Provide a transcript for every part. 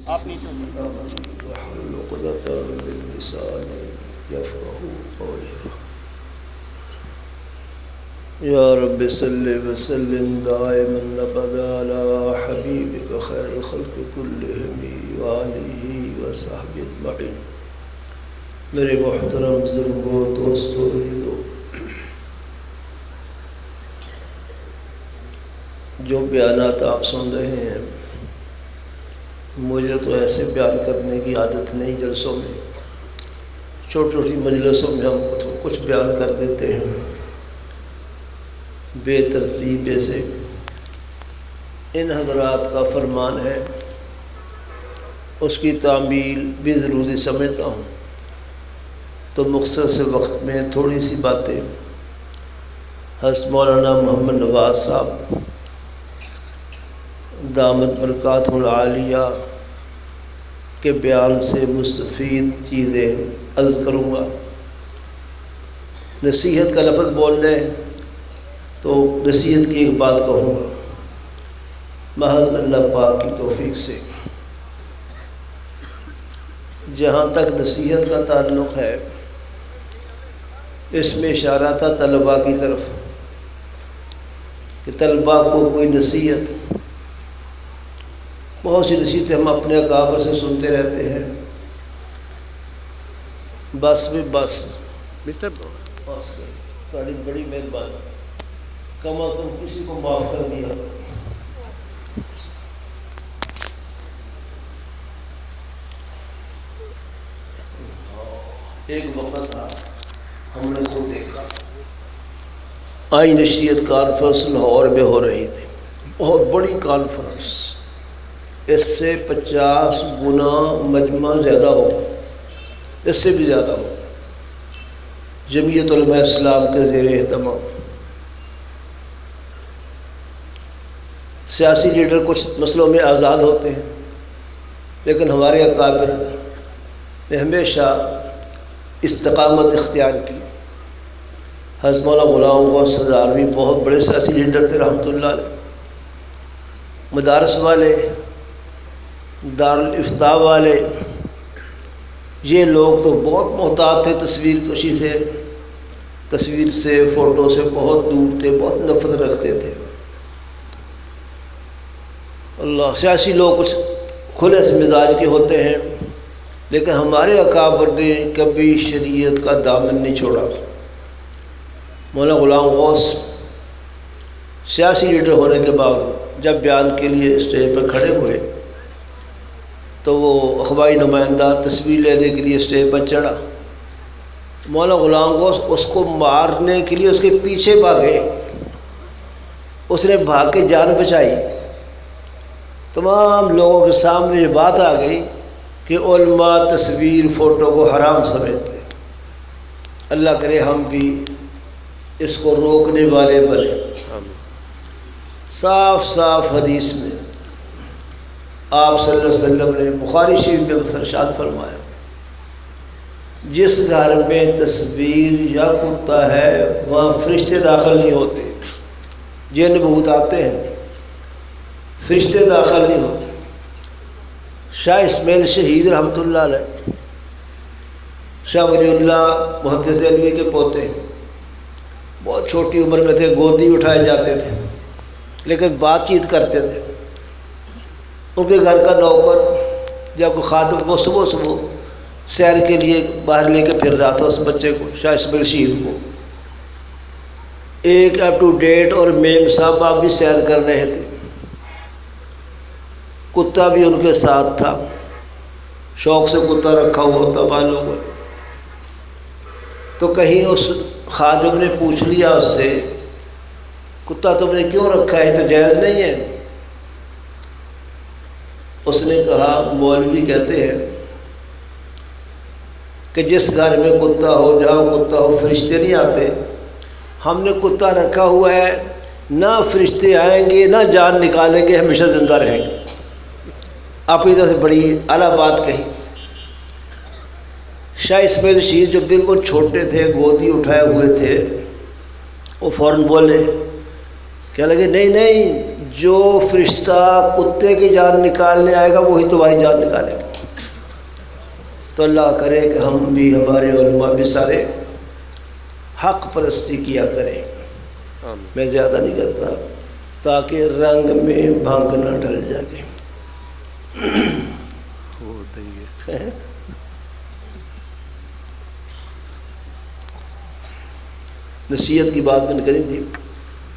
آپ نیچے واحلل عقدة من لساني يفقهوا قولي يا رب صل وسلم دائما ابدا على حبيبك خير الخلق كلهم وآله وصحبه اجمعين. میرے محترم بزرگوں دوستوں عزیزوں، جو بیانات آپ سن رہے ہیں مجھے تو ایسے بیان کرنے کی عادت نہیں. جلسوں میں چھوٹی چھوٹی مجلسوں میں ہم کچھ بیان کر دیتے ہیں بے ترتیب سے. ان حضرات کا فرمان ہے، اس کی تعمیل بھی ضروری سمجھتا ہوں، تو مختصر سے وقت میں تھوڑی سی باتیں حضرت مولانا محمد نواز صاحب دامت برکاتہ العالیہ کے بیان سے مستفید چیزیں عرض کروں گا. نصیحت کا لفظ بولنے تو نصیحت کی ایک بات کہوں گا محض اللہ پاک کی توفیق سے. جہاں تک نصیحت کا تعلق ہے، اس میں اشارہ تھا طلباء کی طرف کہ طلباء کو کوئی نصیحت، بہت سی نصیحتیں ہم اپنے اکابر سے سنتے رہتے ہیں. بس میں بس تاری بڑی مہربانی، کم از کم کسی کو معاف کر دیا. ایک وقت تھا ہم نے خود دیکھا، آئی نشریت کانفرنس لاہور میں ہو رہی تھی، بہت بڑی کانفرنس، اس سے 50 گنا مجمع زیادہ ہو، اس سے بھی زیادہ ہو، جمعیت علماء اسلام کے زیر اہتمام. سیاسی لیڈر کچھ مسئلوں میں آزاد ہوتے ہیں، لیکن ہمارے اکابر نے ہمیشہ استقامت اختیار کی. حضرت مولانا غلام غوث ہزاروی بہت بڑے سیاسی لیڈر تھے رحمۃ اللہ علیہ. مدارس والے، دارالافتاء والے، یہ لوگ تو بہت محتاط تھے تصویر کشی سے، تصویر سے، فوٹو سے بہت دور تھے، بہت نفرت رکھتے تھے. اللہ، سیاسی لوگ کچھ کھلے سے مزاج کے ہوتے ہیں، لیکن ہمارے اکابر نے کبھی شریعت کا دامن نہیں چھوڑا. مولانا غلام غوث سیاسی لیڈر ہونے کے بعد جب بیان کے لیے اسٹیج پر کھڑے ہوئے تو وہ اخباری نمائندہ تصویر لینے کے لیے اسٹیج پر چڑھا. مولانا غلام غوث اس کو مارنے کے لیے اس کے پیچھے بھاگے، اس نے بھاگ کے جان بچائی. تمام لوگوں کے سامنے یہ بات آ گئی کہ علماء تصویر فوٹو کو حرام سمجھتے ہیں. اللہ کرے ہم بھی اس کو روکنے والے بنے. صاف صاف حدیث میں آپ صلی اللہ علیہ وسلم نے بخاری شریف میں ارشاد فرمایا، جس گھر میں تصویر یا کتا ہے وہاں فرشتے داخل نہیں ہوتے. جن بھوت آتے ہیں، فرشتے داخل نہیں ہوتے. شاہ اسماعیل شہید رحمۃ اللہ علیہ، شاہ ولی اللہ محدث علوی کے پوتے، بہت چھوٹی عمر میں تھے، گودی اٹھائے جاتے تھے لیکن بات چیت کرتے تھے. ان کے گھر کا نوکر یا کوئی خادم کو صبح صبح سیر کے لیے باہر لے کے پھر رہا تھا اس بچے کو، شاہ اسماعیل شہید کو. ایک اپ ٹو ڈیٹ اور میم صاحب آپ بھی سیر کر رہے تھے، کتا بھی ان کے ساتھ تھا، شوق سے کتا رکھا ہوا ہوتا بعض لوگوں نے. تو کہیں اس خادم نے پوچھ لیا اس سے، کتا تم نے کیوں رکھا ہے، تو جائز نہیں ہے؟ اس نے کہا، مولوی کہتے ہیں کہ جس گھر میں کتا ہو، جہاں کتا ہو، فرشتے نہیں آتے. ہم نے کتا رکھا ہوا ہے، نہ فرشتے آئیں گے نہ جان نکالیں گے، ہمیشہ زندہ رہیں گے. آپ کی طرف سے بڑی اعلیٰ بات کہی. شاہ اسماعیل شہید جو بالکل چھوٹے تھے، گودی اٹھائے ہوئے تھے، وہ فوراً بولے کہ کہنے لگے نہیں نہیں، جو فرشتہ کتے کی جان نکالنے آئے گا وہی تمہاری جان نکالے گا۔ تو اللہ کرے کہ ہم بھی، ہمارے علماء بھی سارے حق پرستی کیا کریں۔ میں زیادہ نہیں کرتا تاکہ رنگ میں بھنگ نہ ڈل جائے۔ نصیحت کی بات میں نے کری تھی،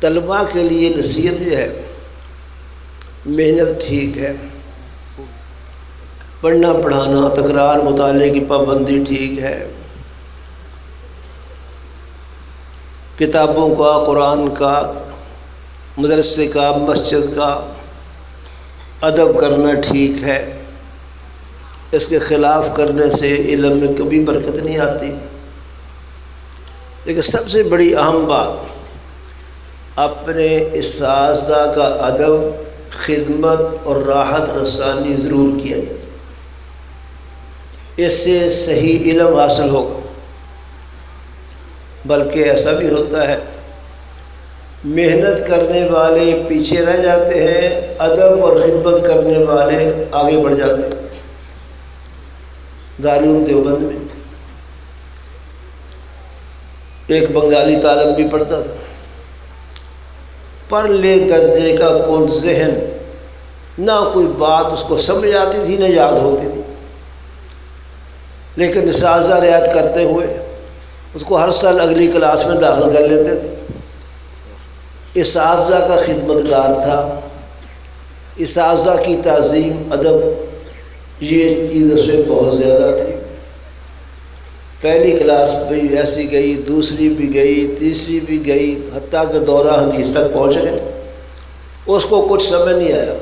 طلباء کے لیے نصیحت یہ ہے، محنت ٹھیک ہے، پڑھنا پڑھانا، تکرار مطالعے کی پابندی ٹھیک ہے، کتابوں کا، قرآن کا، مدرسے کا، مسجد کا ادب کرنا ٹھیک ہے، اس کے خلاف کرنے سے علم میں کبھی برکت نہیں آتی۔ لیکن سب سے بڑی اہم بات، اپنے اساتذہ کا ادب، خدمت اور راحت رسانی ضرور کیا جائے، اس سے صحیح علم حاصل ہوگا۔ بلکہ ایسا بھی ہوتا ہے محنت کرنے والے پیچھے رہ جاتے ہیں، ادب اور خدمت کرنے والے آگے بڑھ جاتے ہیں۔ دارالعلوم دیوبند میں ایک بنگالی طالب بھی پڑھتا تھا، پرلے درجے کا کون ذہن، نہ کوئی بات اس کو سمجھ آتی تھی نہ یاد ہوتی تھی، لیکن اساتذہ رعایت کرتے ہوئے اس کو ہر سال اگلی کلاس میں داخل کر لیتے تھے۔ اساتذہ کا خدمت گار تھا، اساتذہ کی تعظیم، ادب، یہ چیز اس میں بہت زیادہ تھی۔ پہلی کلاس بھی ایسی گئی، دوسری بھی گئی، تیسری بھی گئی، حتیٰ کہ دورہ حدیث تک پہنچ گئے۔ اس کو کچھ سمجھ نہیں آیا۔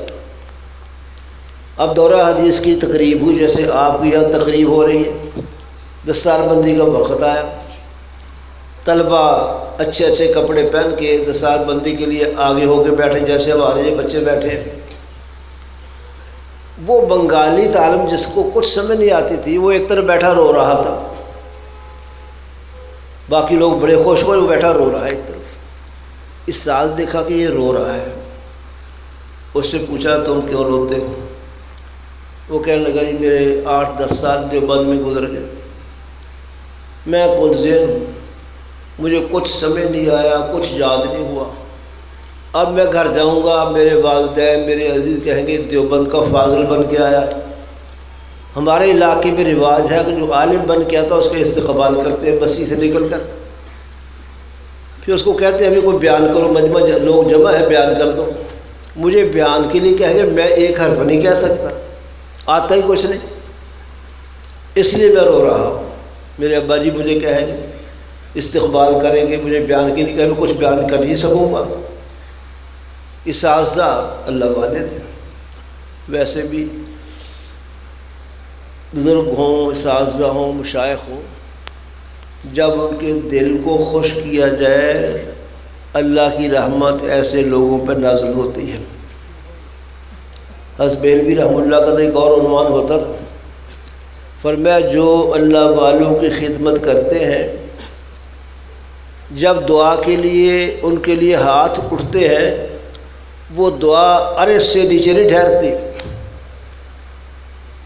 اب دورہ حدیث کی تقریب ہوئی، جیسے آپ کی یہاں تقریب ہو رہی ہے، دستار بندی کا وقت آیا، طلبہ اچھے اچھے کپڑے پہن کے دستار بندی کے لیے آگے ہو کے بیٹھے، جیسے ہمارے بچے بیٹھے۔ وہ بنگالی طالب جس کو کچھ سمجھ نہیں آتی تھی، وہ ایک طرف بیٹھا رو رہا تھا، باقی لوگ بڑے خوش ہوئے، وہ بیٹھا رو رہا ہے ایک طرف۔ استاد دیکھا کہ یہ رو رہا ہے، اس سے پوچھا تم کیوں روتے ہو؟ وہ کہنے لگا جی میرے 8-10 سال دیوبند میں گزر گئے، میں کل ذہن ہوں، مجھے کچھ سمجھ نہیں آیا، کچھ یاد نہیں ہوا۔ اب میں گھر جاؤں گا، میرے والدین میرے عزیز کہیں گے دیوبند کا فاضل بن کے آیا۔ ہمارے علاقے میں رواج ہے کہ جو عالم بن کے آتا ہے اس کا استقبال کرتے ہیں بسی سے نکل کر، پھر اس کو کہتے ہیں ابھی کوئی بیان کرو، مجمع لوگ جمع ہے، بیان کر دو۔ مجھے بیان کے لیے کہیں گے، میں ایک حرف نہیں کہہ سکتا، آتا ہی کچھ نہیں، اس لیے میں رو رہا ہوں۔ میرے ابا جی مجھے کہیں گے، استقبال کریں گے، مجھے بیان کے لیے کہیں میں کچھ بیان کر نہیں سکوں گا۔ اساتذہ اللہ والے تھے، ویسے بھی بزرگ ہوں، اساتذہ ہوں، مشائخ ہوں، جب ان کے دل کو خوش کیا جائے اللہ کی رحمت ایسے لوگوں پر نازل ہوتی ہے۔ حضرت بریلوی رحمہ اللہ کا تو ایک اور عنوان ہوتا تھا، فرمایا جو اللہ والوں کی خدمت کرتے ہیں، جب دعا کے لیے ان کے لیے ہاتھ اٹھتے ہیں، وہ دعا عرش سے نیچے نہیں ٹھہرتی،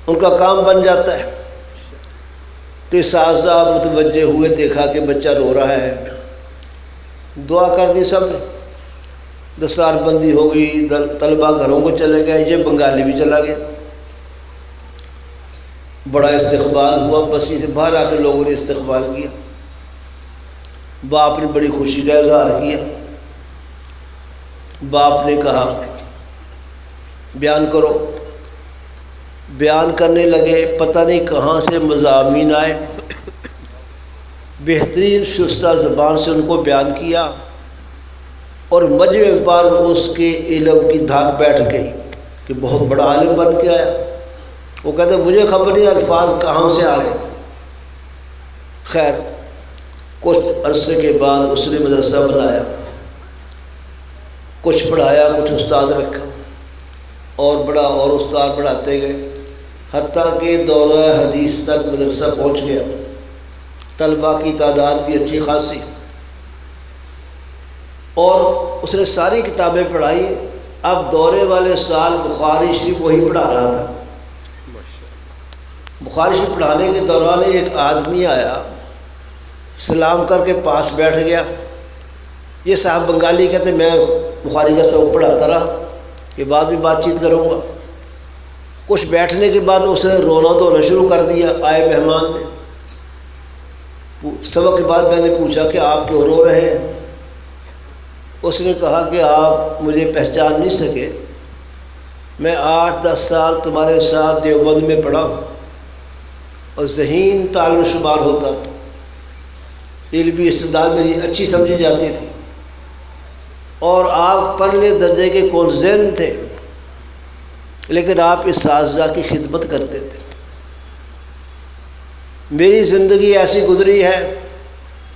ان کا کام بن جاتا ہے۔ تو اساتذہ متوجہ ہوئے، دیکھا کہ بچہ رو رہا ہے، دعا کر دی سب نے، دستار بندی ہو گئی، طلبہ گھروں کو چلے گئے، یہ بنگالی بھی چلا گیا۔ بڑا استقبال ہوا، بسی سے باہر آ کے لوگوں نے استقبال کیا، باپ نے بڑی خوشی کا اظہار کیا۔ باپ نے کہا بیان کرو، بیان کرنے لگے، پتہ نہیں کہاں سے مضامین آئے، بہترین شستہ زبان سے ان کو بیان کیا، اور مجمع پر اس کے علم کی دھاک بیٹھ گئی کہ بہت بڑا عالم بن کے آیا۔ وہ کہتے مجھے خبر نہیں الفاظ کہاں سے آ رہے تھے۔ خیر کچھ عرصے کے بعد اس نے مدرسہ بنایا، کچھ پڑھایا، کچھ استاد رکھا، اور بڑا اور استاد پڑھاتے گئے، حتیٰ کہ دورہ حدیث تک مدرسہ پہنچ گیا، طلبہ کی تعداد بھی اچھی خاصی۔ اور اس نے ساری کتابیں پڑھائی. اب دورے والے سال بخاری شریف وہی پڑھا رہا تھا. بخاری شریف پڑھانے کے دوران ایک آدمی آیا, سلام کر کے پاس بیٹھ گیا. یہ صاحب بنگالی کہتے میں بخاری کا سبق پڑھاتا رہا, کہ بعد بھی بات چیت کروں گا. کچھ بیٹھنے کے بعد اس نے رونا دھونا شروع کر دیا. آئے مہمان نے, سبق کے بعد میں نے پوچھا کہ آپ کیوں رو رہے ہیں؟ اس نے کہا کہ آپ مجھے پہچان نہیں سکے, میں 8-10 سال تمہارے ساتھ دیوبند میں پڑھا ہوں اور ذہین طالب شمار ہوتا تھا. علمی استعداد میری اچھی سمجھی جاتی تھی, اور آپ پرلے درجے کے کونزین تھے, لیکن آپ اساتذہ کی خدمت کرتے تھے. میری زندگی ایسی گزری ہے,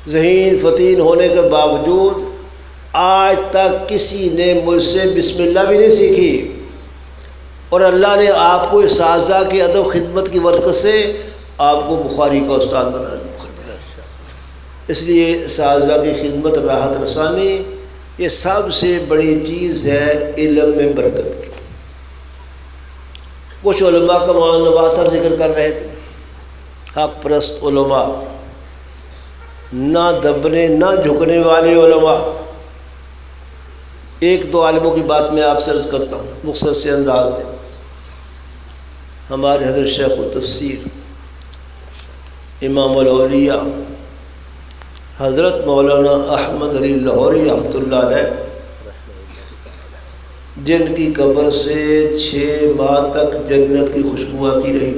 ذہین فطین ہونے کے باوجود آج تک کسی نے مجھ سے بسم اللہ بھی نہیں سیکھی, اور اللہ نے آپ کو اساتذہ کی ادب خدمت کی برکت سے آپ کو بخاری کا استاد بنا دیا. اس لیے اساتذہ کی خدمت, راحت رسانی, یہ سب سے بڑی چیز ہے علم میں برکت کی. کچھ علماء کا مولانا نواز صاحب ذکر کر رہے تھے, حق پرست علماء, نہ دبنے نہ جھکنے والے علماء. ایک دو عالموں کی بات میں آپ سے عرض کرتا ہوں مختصر سے انداز میں. ہمارے حضرت شیخ التفسیر امام الاولیاء حضرت مولانا احمد علی لاہوری رحمۃ اللہ علیہ, جن کی قبر سے 6 ماہ تک جنت کی خوشبو آتی رہی,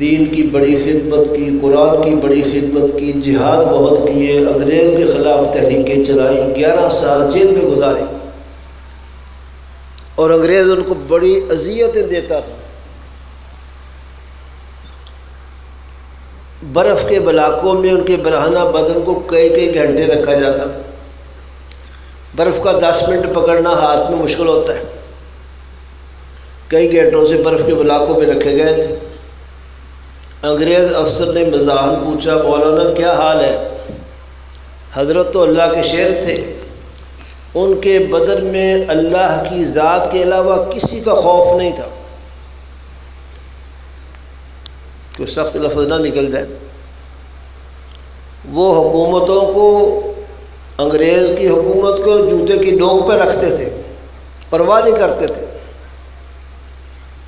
دین کی بڑی خدمت کی, قرآن کی بڑی خدمت کی, جہاد بہت کیے, انگریز کے خلاف تحریکیں چلائی, 11 سال جیل میں گزارے, اور انگریز ان کو بڑی اذیتیں دیتا تھا. برف کے علاقوں میں ان کے برہنہ بدن کو کئی گھنٹے رکھا جاتا تھا. برف کا 10 منٹ پکڑنا ہاتھ میں مشکل ہوتا ہے, کئی گھنٹوں سے برف کے علاقوں میں رکھے گئے تھے. انگریز افسر نے مزاحن پوچھا, مولانا کیا حال ہے؟ حضرت تو اللہ کے شیر تھے, ان کے بدن میں اللہ کی ذات کے علاوہ کسی کا خوف نہیں تھا. کوئی سخت لفظ نہ نکل جائے. وہ حکومتوں کو, انگریز کی حکومت کو جوتے کی نوک پہ رکھتے تھے, پرواہ نہیں کرتے تھے.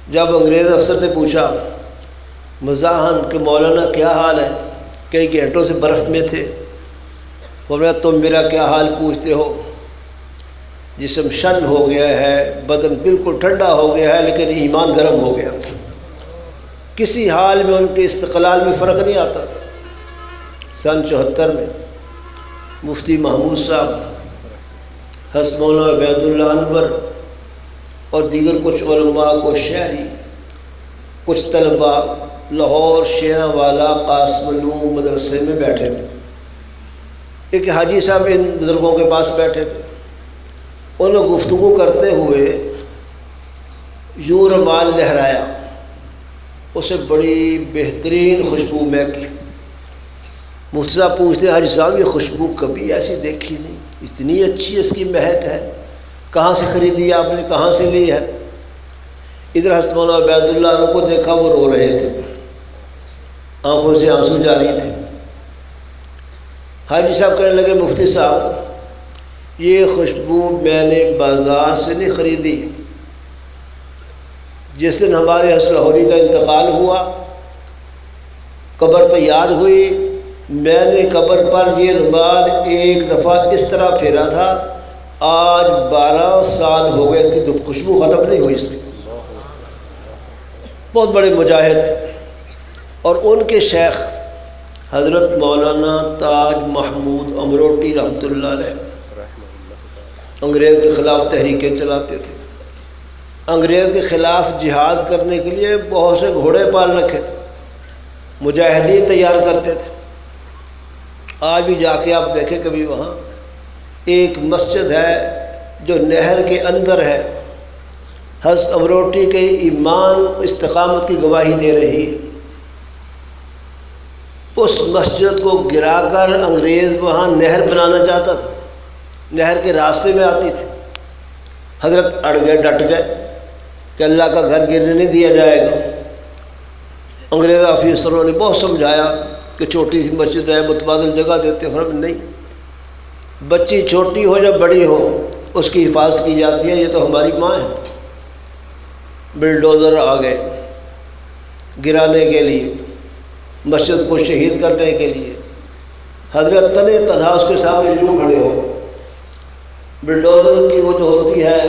جب انگریز افسر نے پوچھا مزاحن کہ مولانا کیا حال ہے, کئی گھنٹوں سے برف میں تھے, فرمایا تم میرا کیا حال پوچھتے ہو؟ جسم شن ہو گیا ہے, بدن بالکل ٹھنڈا ہو گیا ہے, لیکن ایمان گرم ہو گیا. کسی حال میں ان کے استقلال میں فرق نہیں آتا. سن 74 میں مفتی محمود صاحب, حسن مولانا عبید اللہ انور اور دیگر کچھ علماء کو شہری, کچھ طلباء لاہور شیراں والا قاسم علوم مدرسے میں بیٹھے تھے. ایک حاجی صاحب ان بزرگوں کے پاس بیٹھے تھے. انہوں نے گفتگو کرتے ہوئے یوں رومال لہرایا, اسے بڑی بہترین خوشبو مہکی. مفتی صاحب پوچھتے حاجی صاحب یہ خوشبو کبھی ایسی دیکھی نہیں, اتنی اچھی اس کی مہک ہے, کہاں سے خریدی آپ نے, کہاں سے لی ہے؟ ادھر حسن مولانا عبید اللہ عنہ کو دیکھا, وہ رو رہے تھے, آنکھوں سے آنسو جاری تھے. حاجی صاحب کہنے لگے مفتی صاحب یہ خوشبو میں نے بازار سے نہیں خریدی. جس دن ہمارے حسن لاہوری کا انتقال ہوا, قبر تیار ہوئی, میں نے قبر پر یہ رومال ایک دفعہ اس طرح پھیرا تھا, آج 12 سال ہو گئے اس کی خوشبو ختم نہیں ہوئی. اس کی بہت بڑے مجاہد تھے. اور ان کے شیخ حضرت مولانا تاج محمود امروٹی رحمۃ اللہ علیہ انگریز کے خلاف تحریکیں چلاتے تھے. انگریز کے خلاف جہاد کرنے کے لیے بہت سے گھوڑے پال رکھے تھے, مجاہدین تیار کرتے تھے. آج بھی جا کے آپ دیکھیں کبھی, وہاں ایک مسجد ہے جو نہر کے اندر ہے, حضرت امروٹی کے ایمان استقامت کی گواہی دے رہی ہے. اس مسجد کو گرا کر انگریز وہاں نہر بنانا چاہتا تھا، نہر کے راستے میں آتی تھی۔ حضرت اڑ گئے، ڈٹ گئے کہ اللہ کا گھر گرنے نہیں دیا جائے گا۔ انگریز آفیسروں نے بہت سمجھایا کہ چھوٹی سی مسجد ہے، متبادل جگہ دیتے، فرق نہیں، بچی چھوٹی ہو یا بڑی ہو اس کی حفاظت کی جاتی ہے، یہ تو ہماری ماں ہے۔ بلڈوزر آ گئے گرانے کے لیے، مسجد کو شہید کرنے کے لیے۔ حضرت تنے تنہا اس کے سامنے یوں کھڑے ہو، بلڈوزر کی وہ جو ہوتی ہے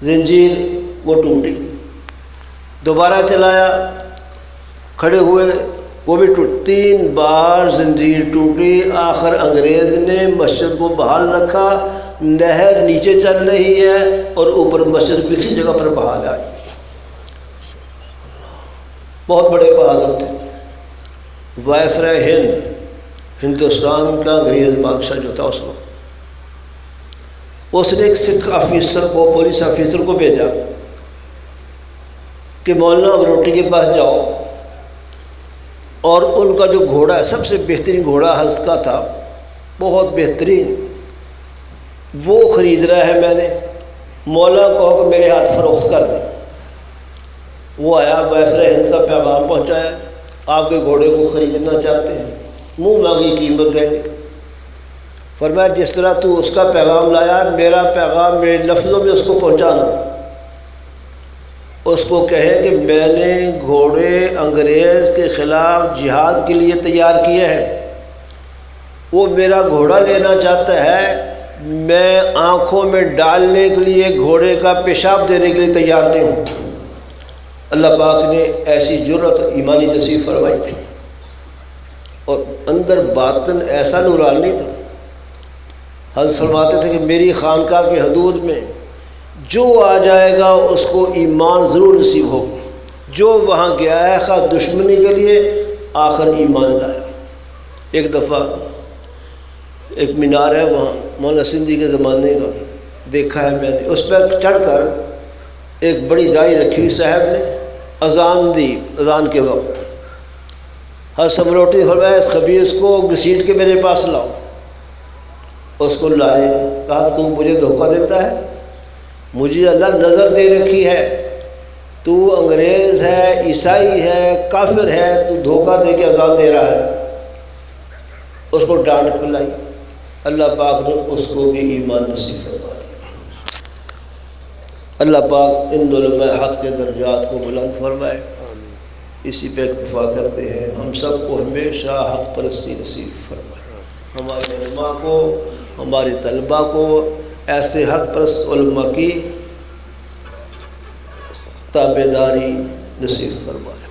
زنجیر وہ ٹوٹی، دوبارہ چلایا، کھڑے ہوئے، وہ بھی ٹوٹ، 3 بار زنجیر ٹوٹی۔ آخر انگریز نے مسجد کو بحال رکھا، نہر نیچے چل رہی ہے اور اوپر مسجد کسی جگہ پر بحال آئی۔ بہت بڑے بہادر تھے۔ وائسرائے ہند، ہندوستان کا انگریز بادشاہ جو تھا اس وقت، اس نے ایک سکھ آفیسر کو، پولیس آفیسر کو بھیجا کہ مولانا امروٹی کے پاس جاؤ، اور ان کا جو گھوڑا ہے، سب سے بہترین گھوڑا ہنس کا تھا، بہت بہترین، وہ خرید رہا ہے میں نے، مولا کہو کہ میرے ہاتھ فروخت کر دیں۔ وہ آیا، وائسرائے ہند کا پیغام پہنچایا، آپ کے گھوڑے کو خریدنا چاہتے ہیں، منہ مانگی قیمت دیں گے۔ فرمایا جس طرح تو اس کا پیغام لایا، میرا پیغام میرے لفظوں میں اس کو پہنچانا، اس کو کہے کہ میں نے گھوڑے انگریز کے خلاف جہاد کے لیے تیار کیے ہیں، وہ میرا گھوڑا لینا چاہتا ہے، میں آنکھوں میں ڈالنے کے لیے گھوڑے کا پیشاب دینے کے لیے تیار نہیں ہوں۔ اللہ پاک نے ایسی جرأت ایمانی نصیب فرمائی تھی، اور اندر باطن ایسا نورانی تھا۔ حضرت فرماتے تھے کہ میری خانقاہ کے حدود میں جو آ جائے گا اس کو ایمان ضرور نصیب ہوگا، جو وہاں گیا ہے خواہ دشمنی کے لیے، آخر ایمان لایا۔ ایک دفعہ ایک مینار ہے وہاں، مولانا سندھی کے زمانے کا، دیکھا ہے میں نے، اس پہ چڑھ کر ایک بڑی دائی رکھی ہوئی صاحب نے اذان دی، اذان کے وقت حضرت امروٹی فرمایا اس خبیث کو گھسیٹ کے میرے پاس لاؤ۔ اس کو لائے، کہا تو مجھے دھوکہ دیتا ہے، مجھے اللہ نظر دے رکھی ہے، تو انگریز ہے، عیسائی ہے، کافر ہے، تو دھوکہ دے کے اذان دے رہا ہے۔ اس کو ڈانٹ پلائی، اللہ پاک نے اس کو بھی ایمان نصیب فرما دیا۔ اللہ پاک ان علماء حق کے درجات کو بلند فرمائے۔ اسی پہ اکتفا کرتے ہیں، ہم سب کو ہمیشہ حق پرستی نصیب فرمائے، ہمارے علماء کو، ہمارے طلباء کو ایسے حق پرست علماء کی تابعداری نصیب فرمائے۔